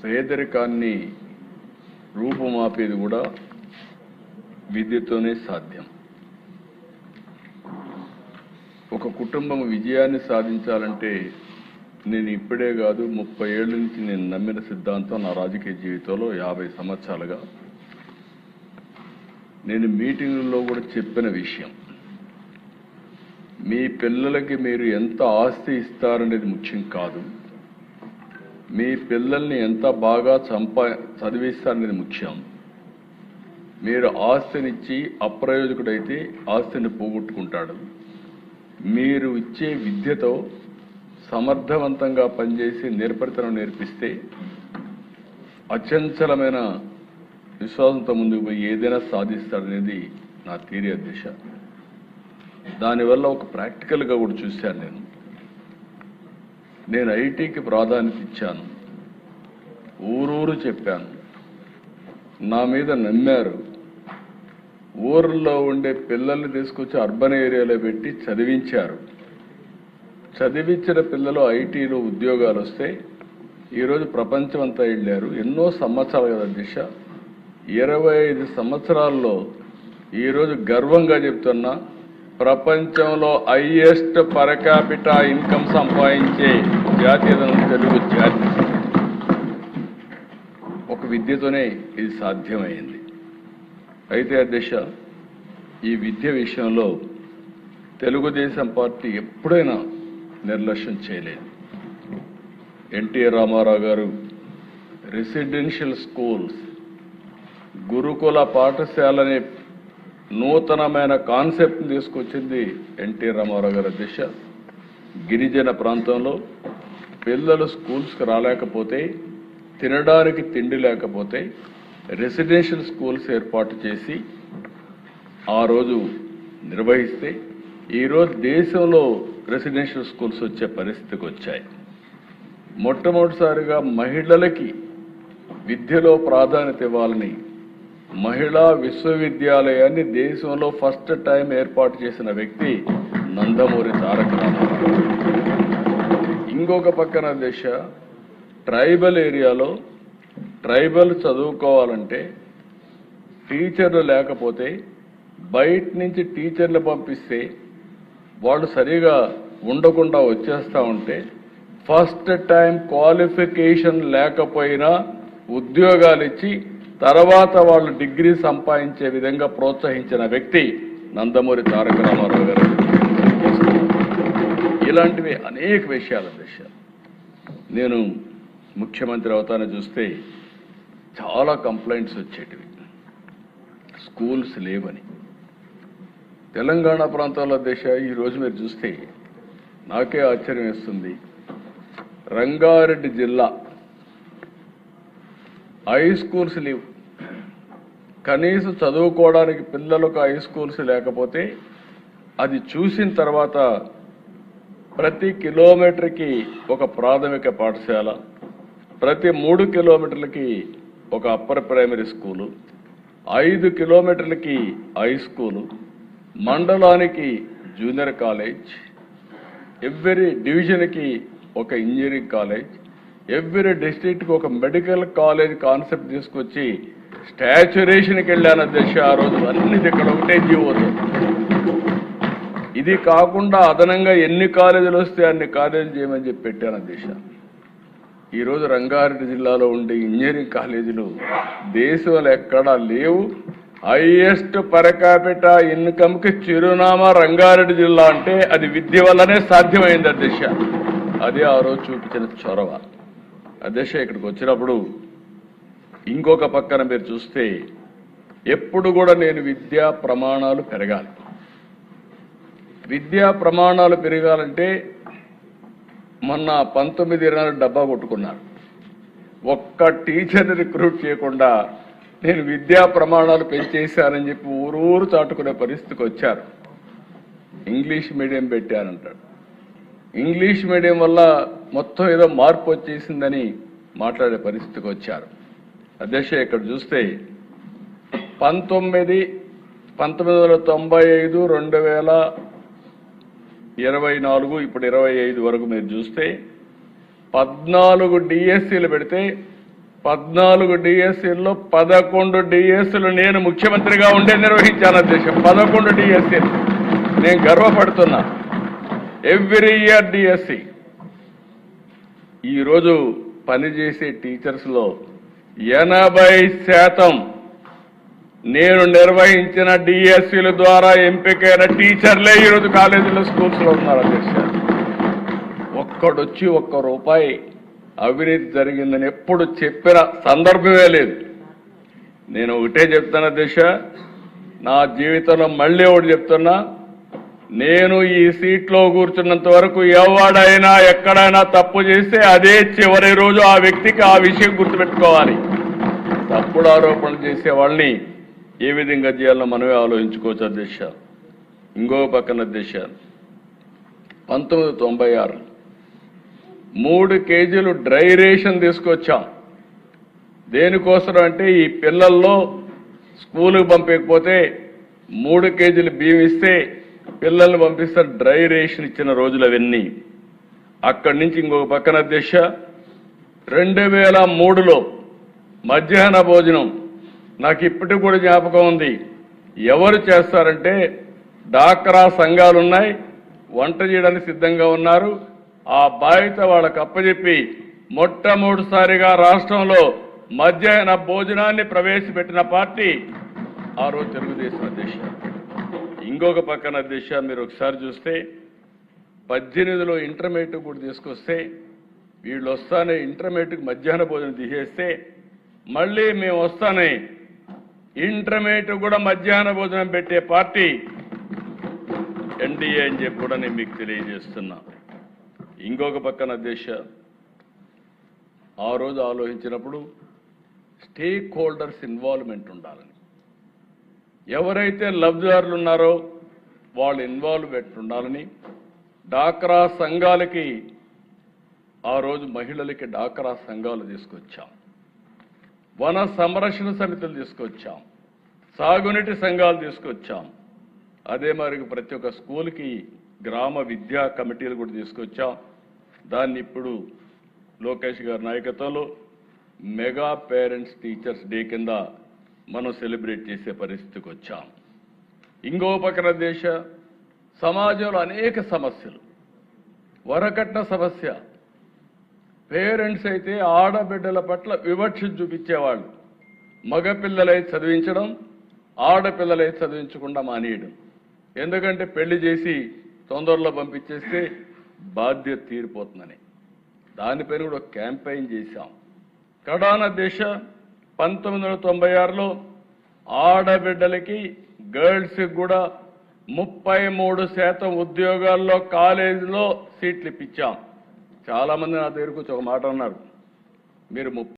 పేదరికాన్ని రూపుమాపేది కూడా విద్యతోనే సాధ్యం. ఒక కుటుంబం విజయాన్ని సాధించాలంటే నేను ఇప్పుడే కాదు 30 ఏళ్ల నుంచి నేను నమ్మిన సిద్ధాంతం నా రాజకీయ జీవితంలో 50 సంవత్సరాలుగా నేను మీటింగుల్లో కూడా చెప్పిన విషయం. మీ పిల్లలకి మీరు ఎంత ఆస్తి ఇస్తారనేది ముఖ్యం కాదు, మీ పిల్లల్ని ఎంత బాగా చదివిస్తారనేది ముఖ్యం. మీరు ఆస్తినిచ్చి అప్రయోజకుడైతే ఆస్తిని పోగొట్టుకుంటాడు. మీరు ఇచ్చే విద్యతో సమర్థవంతంగా పనిచేసి నేర్పరితనం నేర్పిస్తే అచంచలమైన విశ్వాసంతో ముందుకు పోయి ఏదైనా సాధిస్తాడనేది నా థియరీ అధ్యక్ష. దానివల్ల ఒక ప్రాక్టికల్గా కూడా చూశాను. నేను ఐటీకి ప్రాధాన్యత ఇచ్చాను, ఊరూరు చెప్పాను, నా మీద నమ్మారు. ఊర్లో ఉండే పిల్లల్ని తీసుకొచ్చి అర్బన్ ఏరియాలో పెట్టి చదివించారు. చదివించిన పిల్లలు ఐటీలో ఉద్యోగాలు వస్తే ఈరోజు ప్రపంచం అంతా వెళ్ళారు. ఎన్నో సంవత్సరాలు కదా అధ్యక్ష, 25 సంవత్సరాల్లో ఈరోజు గర్వంగా చెప్తున్నా ప్రపంచంలో హైయెస్ట్ పర్ క్యాపిటా ఇన్కమ్ సంపాదించే జాతీయ తెలుగు జాతి. ఒక విద్యతోనే ఇది సాధ్యమైంది. అయితే అధ్యక్ష, ఈ విద్య విషయంలో తెలుగుదేశం పార్టీ ఎప్పుడైనా నిర్లక్ష్యం చేయలేదు. ఎన్టీఆర్ రామారావు గారు రెసిడెన్షియల్ స్కూల్స్, గురుకుల పాఠశాలనే నూతనమైన కాన్సెప్ట్ని తీసుకొచ్చింది ఎన్టీఆర్ రామారావు గారు అధ్యక్ష. గిరిజన ప్రాంతంలో పిల్లలు స్కూల్స్కి రాలేకపోతే, తినడానికి తిండి లేకపోతే రెసిడెన్షియల్ స్కూల్స్ ఏర్పాటు చేసి ఆ రోజు నిర్వహిస్తే ఈరోజు దేశంలో రెసిడెన్షియల్ స్కూల్స్ వచ్చే పరిస్థితికి వచ్చాయి. మొట్టమొదటిసారిగా మహిళలకి విద్యలో ప్రాధాన్యత ఇవ్వాలని మహిళా విశ్వవిద్యాలయాన్ని దేశంలో ఫస్ట్ టైం ఏర్పాటు చేసిన వ్యక్తి నందమూరి తారక రామారావు. ఇంకొక పక్కన దేశ ట్రైబల్ ఏరియాలో ట్రైబల్ చదువుకోవాలంటే టీచర్లు లేకపోతే బయట నుంచి టీచర్లు పంపిస్తే వాళ్ళు సరిగా ఉండకుండా వచ్చేస్తూ ఉంటే ఫస్ట్ టైం క్వాలిఫికేషన్ లేకపోయినా ఉద్యోగాలు ఇచ్చి తర్వాత వాళ్ళు డిగ్రీ సంపాదించే విధంగా ప్రోత్సహించిన వ్యక్తి నందమూరి తారక రామారావు గారు. ఇలాంటివి అనేక విషయాల దిశ నేను ముఖ్యమంత్రి అవుతానని చూస్తే చాలా కంప్లైంట్స్ వచ్చేటివి, స్కూల్స్ లేవని. తెలంగాణ ప్రాంతాల దిశ ఈరోజు మీరు చూస్తే నాకే ఆశ్చర్యం వేస్తుంది. రంగారెడ్డి జిల్లా హై స్కూల్స్ లేవు. కనీసం చదువుకోవడానికి పిల్లలకు హై స్కూల్స్ లేకపోతే అది చూసిన తర్వాత ప్రతి కిలోమీటర్కి ఒక ప్రాథమిక పాఠశాల, ప్రతి 3 కిలోమీటర్లకి ఒక అప్పర్ ప్రైమరీ స్కూలు, 5 కిలోమీటర్లకి హై స్కూలు, మండలానికి జూనియర్ కాలేజ్, ఎవ్రీ డివిజన్కి ఒక ఇంజనీరింగ్ కాలేజ్, ఎవ్రీ డిస్ట్రిక్ట్కి ఒక మెడికల్ కాలేజ్ కాన్సెప్ట్ తీసుకొచ్చి స్టాచ్యురేషన్కి వెళ్ళాను అధ్యక్ష. ఆ రోజు అన్ని ఇక్కడ ఒకటే జీవోతో. ఇది కాకుండా అదనంగా ఎన్ని కాలేజీలు వస్తే అన్ని కాలేజీలు చేయమని చెప్పి పెట్టాను అధ్యక్ష. ఈరోజు రంగారెడ్డి జిల్లాలో ఉండే ఇంజనీరింగ్ కాలేజీలు దేశంలో ఎక్కడా లేవు. హైయెస్ట్ పర్ క్యాపిటా ఇన్కమ్కి చిరునామా రంగారెడ్డి జిల్లా అంటే అది విద్య వల్లనే సాధ్యమైంది అధ్యక్ష. అదే ఆ రోజు చూపించిన చొరవ అధ్యక్ష. ఇక్కడికి వచ్చినప్పుడు ఇంకొక పక్కన మీరు చూస్తే ఎప్పుడు కూడా నేను విద్యా ప్రమాణాలు పెరగాలి, విద్యా ప్రమాణాలు పెరగాలంటే మొన్న 19 డబ్బా కొట్టుకున్నారు. ఒక్క టీచర్ని రిక్రూట్ చేయకుండా నేను విద్యా ప్రమాణాలు పెంచేశానని చెప్పి ఊరూరు చాటుకునే పరిస్థితికి వచ్చారు. ఇంగ్లీష్ మీడియం పెట్టానంటాడు. ఇంగ్లీష్ మీడియం వల్ల మొత్తం ఏదో మార్పు వచ్చేసిందని మాట్లాడే పరిస్థితికి వచ్చారు అధ్యక్ష. ఇక్కడ చూస్తే 1995, 2024 ఇప్పుడు 25 వరకు మీరు చూస్తే 14 డిఎస్సీలు పెడితే 14 డిఎస్సీల్లో 11 డిఎస్సీలు నేను ముఖ్యమంత్రిగా ఉండే నిర్వహించాను అధ్యక్ష. 11 డిఎస్సీలు నేను గర్వపడుతున్నా. Every year DSC. ఈరోజు పనిచేసే టీచర్స్లో 80% నేను నిర్వహించిన డిఎస్సీల ద్వారా ఎంపికైన టీచర్లే ఈరోజు కాలేజీలో స్కూల్స్లో ఉన్నారు అధ్యక్ష. ఒక్కడొచ్చి ₹1 అవినీతి జరిగిందని ఎప్పుడు చెప్పిన సందర్భమే లేదు. నేను ఒకటే చెప్తాను అధ్యక్ష, నా జీవితంలో మళ్ళీ ఒకటి చెప్తున్నా, నేను ఈ సీట్లో కూర్చున్నంత వరకు ఎవడైనా ఎక్కడైనా తప్పు చేస్తే అదే చివరి రోజు ఆ వ్యక్తికి ఆ విషయం గుర్తుపెట్టుకోవాలి. తప్పుడు ఆరోపణలు చేసే వాళ్ళని ఏ విధంగా చేయాలో మనమే ఆలోచించుకోవచ్చు అధ్యక్ష. ఇంకో పక్కన అధ్యక్ష, 1996 3 కేజీలు డ్రై రేషన్ తీసుకొచ్చాం. దేనికోసం అంటే ఈ పిల్లల్లో స్కూలుకు పంపకపోతే 3 కేజీలు బియ్యం ఇస్తే పిల్లల్ని పంపిస్తే డ్రై రేషన్ ఇచ్చిన రోజులు అవన్నీ. అక్కడి నుంచి ఇంకొక పక్కన అధ్యక్ష, 2003లో మధ్యాహ్న భోజనం నాకు ఇప్పటికి కూడా జ్ఞాపకం ఉంది. ఎవరు చేస్తారంటే డాక్రా సంఘాలు ఉన్నాయి, వంట చేయడానికి సిద్ధంగా ఉన్నారు. ఆ బాధ్యత వాళ్ళకు అప్పచెప్పి మొట్టమొదటిసారిగా రాష్ట్రంలో మధ్యాహ్న భోజనాన్ని ప్రవేశపెట్టిన పార్టీ ఆ రోజు తెలుగుదేశం అధ్యక్ష. ఇంకొక పక్కన అధ్యక్ష, మీరు ఒకసారి చూస్తే 18లో ఇంటర్మీడియట్ కూడా తీసుకొస్తే వీళ్ళు వస్తానే ఇంటర్మీడియట్కి మధ్యాహ్న భోజనం తీసేస్తే మళ్ళీ మేము వస్తానే ఇంటర్మీడియట్ కూడా మధ్యాహ్న భోజనం పెట్టే పార్టీ ఎన్డీఏ అని చెప్పి కూడా నేను మీకు తెలియజేస్తున్నా. ఇంకొక పక్కన అధ్యక్ష, ఆ రోజు ఆలోచించినప్పుడు స్టేక్ హోల్డర్స్ ఇన్వాల్వ్మెంట్ ఉండాలని, ఎవరైతే లబ్ధిదారులు ఉన్నారో వాళ్ళు ఇన్వాల్వ్మెంట్ ఉండాలని డాక్రా సంఘాలకి ఆ రోజు మహిళలకి డాక్రా సంఘాలు తీసుకొచ్చాం, వన సంరక్షణ సమితులు తీసుకొచ్చాం, సాగునీటి సంఘాలు తీసుకొచ్చాం. అదే మరి ప్రతి ఒక్క స్కూల్కి గ్రామ విద్యా కమిటీలు కూడా తీసుకొచ్చాం. దాన్ని ఇప్పుడు లోకేష్ గారి నాయకత్వంలో మెగా పేరెంట్స్ టీచర్స్ డే కింద మనం సెలబ్రేట్ చేసే పరిస్థితికి వచ్చాం. ఇంకో పక్కన దేశ సమాజంలో అనేక సమస్యలు, వరకట్న సమస్య, పేరెంట్స్ అయితే ఆడబిడ్డల పట్ల వివక్ష చూపించేవాళ్ళు, మగపిల్లలై చదివించడం, ఆడపిల్లలై చదివించకుండా మానేయడం. ఎందుకంటే పెళ్లి చేసి తొందరలో పంపించేస్తే బాధ్యత తీరిపోతుందని దానిపైన కూడా క్యాంపెయిన్ చేశాం. కడాన దేశ 1996లో ఆడబిడ్డలకి గర్ల్స్కి కూడా 33% ఉద్యోగాల్లో కాలేజీలో సీట్లు ఇప్పించాం. చాలా మంది నా దగ్గరకు వచ్చి ఒక మాట అన్నారు, మీరు